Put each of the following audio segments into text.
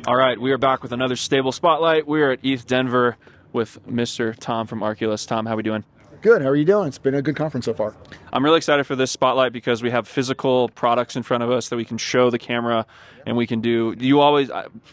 All right, we are back with another Stable Spotlight. We are at ETH Denver with Mr. Tom from Arculus. Tom, how are we doing? Good. How are you doing? It's been a good conference so far. I'm really excited for this spotlight because we have physical products in front of us that we can show the camera and we can do. You always,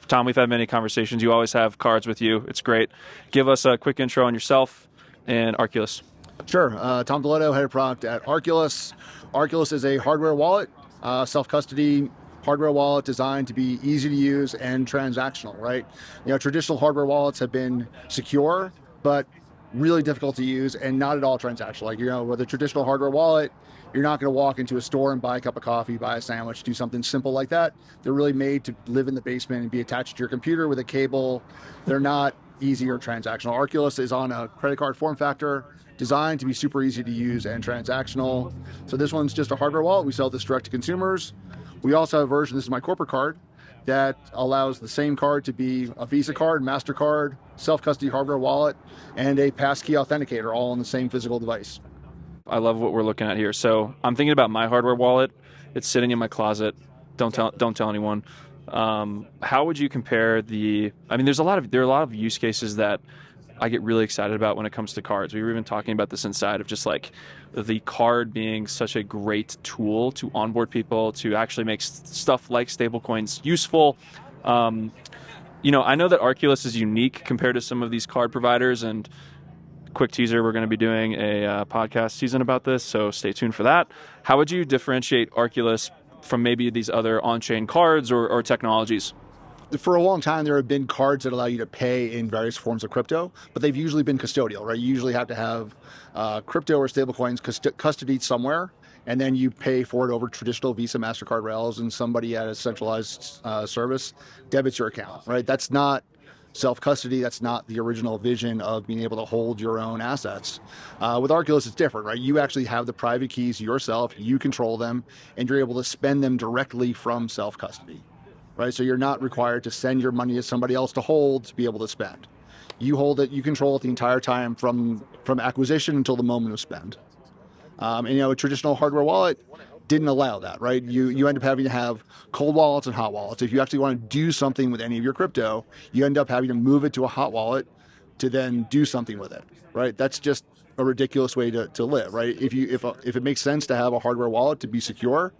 Tom, we've had many conversations. You always have cards with you. It's great. Give us a quick intro on yourself and Arculus. Sure. Tom Deletto, head of product at Arculus. Arculus is a hardware wallet, self-custody hardware wallet designed to be easy to use and transactional, right? You know, traditional hardware wallets have been secure, but really difficult to use and not at all transactional. Like, you know, with a traditional hardware wallet, you're not going to walk into a store and buy a cup of coffee, buy a sandwich, do something simple like that. They're really made to live in the basement and be attached to your computer with a cable. They're not easy or transactional. Arculus is on a credit card form factor, designed to be super easy to use and transactional. So this one's just a hardware wallet. We sell this direct to consumers. We also have a version, this is my corporate card, that allows the same card to be a Visa card, Mastercard, self-custody hardware wallet, and a passkey authenticator, all on the same physical device. I love what we're looking at here. So I'm thinking about my hardware wallet. It's sitting in my closet. Don't tell anyone. How would you compare the? I mean, there are a lot of use cases that I get really excited about when it comes to cards. We were even talking about this inside of just like the card being such a great tool to onboard people, to actually make stuff like stablecoins useful. You know, I know that Arculus is unique compared to some of these card providers, and quick teaser, we're going to be doing a podcast season about this, so stay tuned for that. How would you differentiate Arculus from maybe these other on-chain cards or technologies? For a long time, there have been cards that allow you to pay in various forms of crypto, but they've usually been custodial, right? You usually have to have crypto or stablecoins custodied somewhere, and then you pay for it over traditional Visa Mastercard rails, and somebody at a centralized service debits your account, right? That's not self-custody. That's not the original vision of being able to hold your own assets. With Arculus, it's different, right? You actually have the private keys yourself, you control them, and you're able to spend them directly from self-custody. Right, so you're not required to send your money to somebody else to hold to be able to spend. You hold it, you control it the entire time from acquisition until the moment of spend. And you know, a traditional hardware wallet didn't allow that, right? You end up having to have cold wallets and hot wallets. If you actually want to do something with any of your crypto, you end up having to move it to a hot wallet to then do something with it, right? That's just a ridiculous way to live, right? If it makes sense to have a hardware wallet to be secure,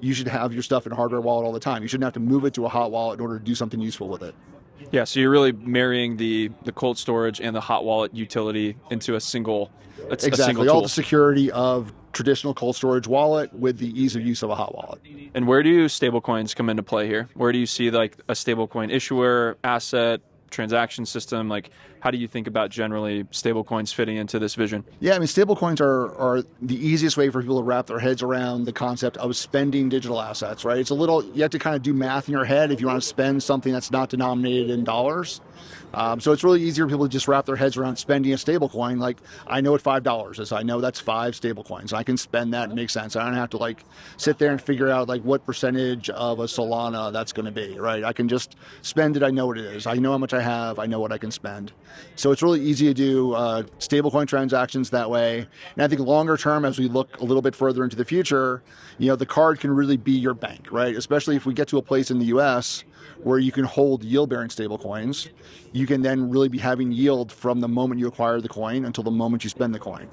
you should have your stuff in a hardware wallet all the time. You shouldn't have to move it to a hot wallet in order to do something useful with it. Yeah, so you're really marrying the cold storage and the hot wallet utility into a single Exactly, all the security of traditional cold storage wallet with the ease of use of a hot wallet. And where do stablecoins come into play here? Where do you see like a stablecoin issuer, asset, transaction system? Like, how do you think about generally stablecoins fitting into this vision? Yeah, I mean, stablecoins are the easiest way for people to wrap their heads around the concept of spending digital assets, right? It's a little, you have to kind of do math in your head if you want to spend something that's not denominated in dollars. So it's really easier for people to just wrap their heads around spending a stablecoin. Like, I know what $5 is. I know that's 5 stablecoins. I can spend that and make sense. I don't have to like sit there and figure out like what percentage of a Solana that's going to be, right? I can just spend it. I know what it is. I know how much I have. I know what I can spend. So it's really easy to do stablecoin transactions that way. And I think longer term, as we look a little bit further into the future, you know, the card can really be your bank, right? Especially if we get to a place in the US where you can hold yield-bearing stablecoins, you can then really be having yield from the moment you acquire the coin until the moment you spend the coin.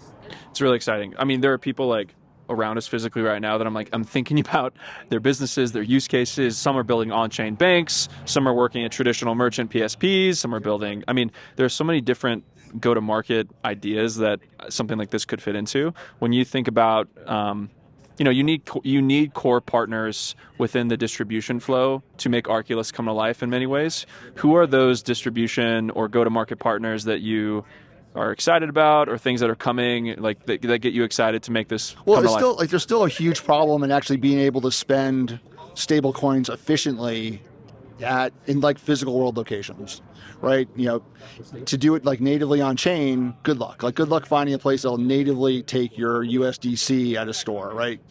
It's really exciting. I mean, there are people like around us physically right now that I'm thinking about their businesses, their use cases. Some are building on-chain banks, some are working at traditional merchant PSPs, some are building, I mean, there's so many different go-to-market ideas that something like this could fit into. When you think about, you know, you need core partners within the distribution flow to make Arculus come to life in many ways. Who are those distribution or go-to-market partners that you are excited about, or things that are coming, like that get you excited to make this come to life? There's still a huge problem in actually being able to spend stable coins efficiently in like physical world locations, right? You know, to do it like natively on chain, good luck. Like, good luck finding a place that'll natively take your USDC at a store, right?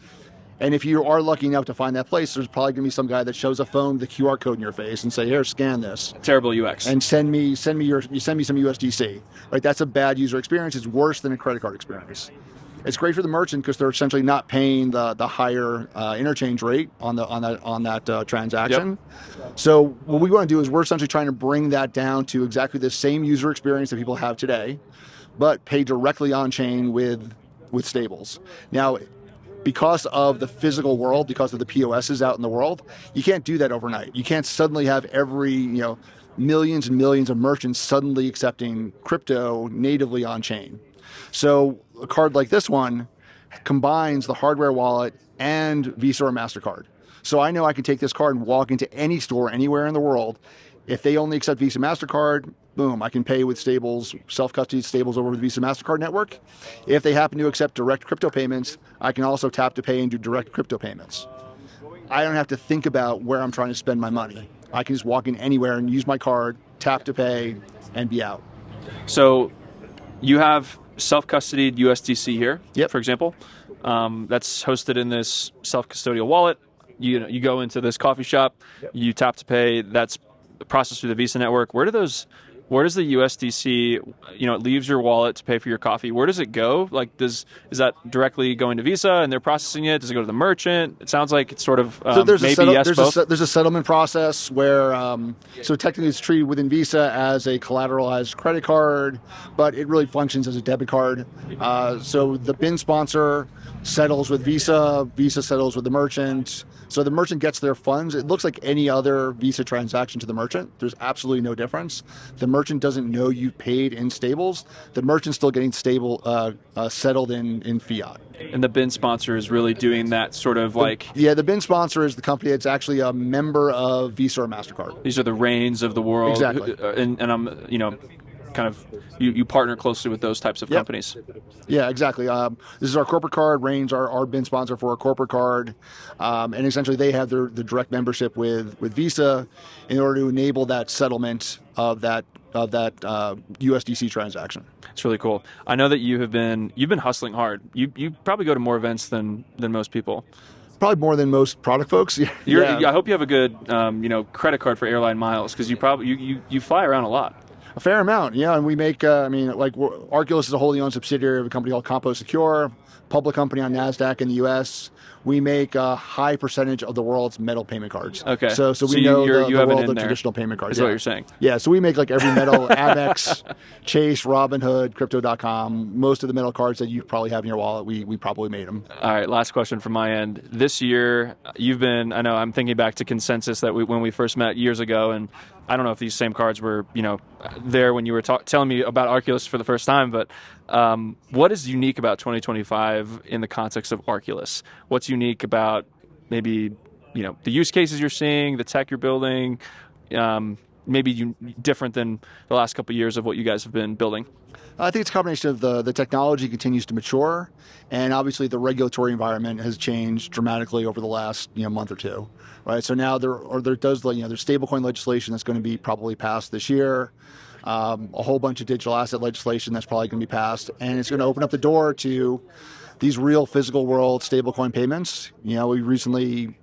And if you are lucky enough to find that place, there's probably going to be some guy that shows a phone with the QR code in your face and say, "Here, scan this." Terrible UX. And send me some USDC. Right? That's a bad user experience. It's worse than a credit card experience. It's great for the merchant because they're essentially not paying the higher interchange rate on that transaction. Yep. So what we want to do is we're essentially trying to bring that down to exactly the same user experience that people have today, but pay directly on chain with stables. Now, because of the physical world, because of the POSs out in the world, you can't do that overnight. You can't suddenly have every millions and millions of merchants suddenly accepting crypto natively on chain. So a card like this one combines the hardware wallet and Visa or Mastercard. So I know I can take this card and walk into any store anywhere in the world. If they only accept Visa Mastercard, boom, I can pay with stables, self-custody stables over the Visa Mastercard network. If they happen to accept direct crypto payments, I can also tap to pay and do direct crypto payments. I don't have to think about where I'm trying to spend my money. I can just walk in anywhere and use my card, tap to pay, and be out. So you have self-custodied USDC here, yep. For example. That's hosted in this self-custodial wallet. You go into this coffee shop, yep. You tap to pay, that's processed through the Visa network. Where does the USDC, it leaves your wallet to pay for your coffee. Where does it go? Like, is that directly going to Visa and they're processing it? Does it go to the merchant? It sounds like it's sort of there's both. A settlement process where, so technically it's treated within Visa as a collateralized credit card, but it really functions as a debit card. So the BIN sponsor settles with Visa, Visa settles with the merchant. So the merchant gets their funds. It looks like any other Visa transaction to the merchant. There's absolutely no difference. The merchant doesn't know you paid in stables. The merchant's still getting settled in fiat. And the BIN sponsor is really doing that sort of the BIN sponsor is the company that's actually a member of Visa or Mastercard. These are the reigns of the world. Exactly. And I'm, kind of you partner closely with those types of companies. Yeah, exactly. This is our corporate card. Reigns our BIN sponsor for our corporate card, and essentially they have the direct membership with Visa in order to enable that settlement of that USDC transaction. It's really cool. I know that you've been hustling hard. You probably go to more events than most people. Probably more than most product folks. Yeah. I hope you have a good credit card for airline miles because you fly around a lot. A fair amount, yeah, and we make, Arculus is a wholly owned subsidiary of a company called CompoSecure, public company on NASDAQ in the U.S. We make a high percentage of the world's metal payment cards. Okay. So we know the world of traditional payment cards. Is what you're saying. Yeah, so we make like every metal, Amex, Chase, Robinhood, Crypto.com, most of the metal cards that you probably have in your wallet, we probably made them. All right, last question from my end. This year, I'm thinking back to Consensus when we first met years ago, and I don't know if these same cards were, there when you were telling me about Arculus for the first time, but what is unique about 2025 in the context of Arculus? What's unique about maybe, the use cases you're seeing, the tech you're building, maybe different than the last couple of years of what you guys have been building? I think it's a combination of the technology continues to mature, and obviously the regulatory environment has changed dramatically over the last month or two. Right, so now there's stablecoin legislation that's going to be probably passed this year, a whole bunch of digital asset legislation that's probably going to be passed, and it's going to open up the door to these real physical world stablecoin payments. We recently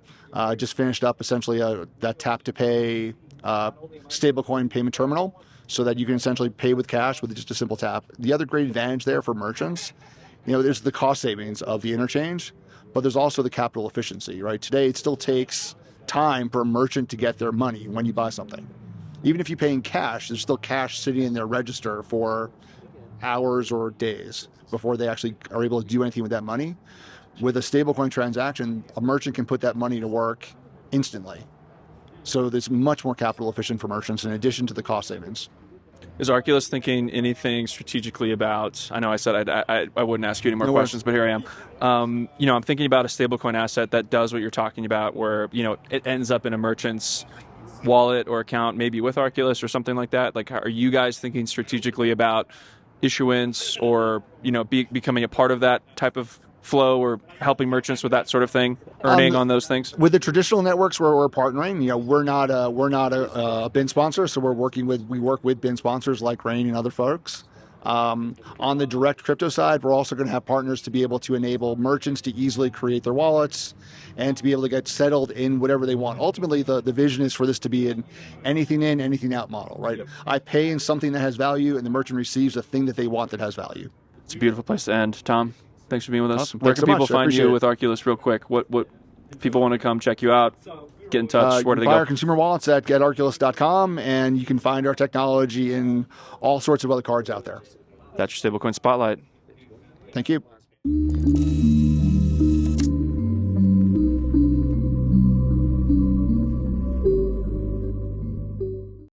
just finished up essentially that tap to pay stablecoin payment terminal, so that you can essentially pay with cash with just a simple tap. The other great advantage there for merchants, there's the cost savings of the interchange, but there's also the capital efficiency. Right, today it still takes time for a merchant to get their money when you buy something. Even if you pay in cash, there's still cash sitting in their register for hours or days before they actually are able to do anything with that money. With a stablecoin transaction, a merchant can put that money to work instantly. So it's much more capital efficient for merchants in addition to the cost savings. Is Arculus thinking anything strategically about, I know I said I wouldn't ask you any more questions, but here I am. I'm thinking about a stablecoin asset that does what you're talking about, where, it ends up in a merchant's wallet or account, maybe with Arculus or something like that. Like, are you guys thinking strategically about issuance or, becoming a part of that type of flow or helping merchants with that sort of thing, earning on those things? With the traditional networks where we're partnering, we're not a BIN sponsor, so we work with BIN sponsors like Rain and other folks. On the direct crypto side, we're also going to have partners to be able to enable merchants to easily create their wallets and to be able to get settled in whatever they want. Ultimately, the vision is for this to be an anything in, anything out model, right? I pay in something that has value and the merchant receives a thing that they want that has value. It's a beautiful place to end. Tom, Thanks for being with us. Awesome. Where Thanks can so people much. I find appreciate you it. with Arculus real quick? What if people want to come check you out, get in touch, where do they buy go? our consumer wallets at getarculus.com, and you can find our technology in all sorts of other cards out there. That's your Stablecoin Spotlight. Thank you.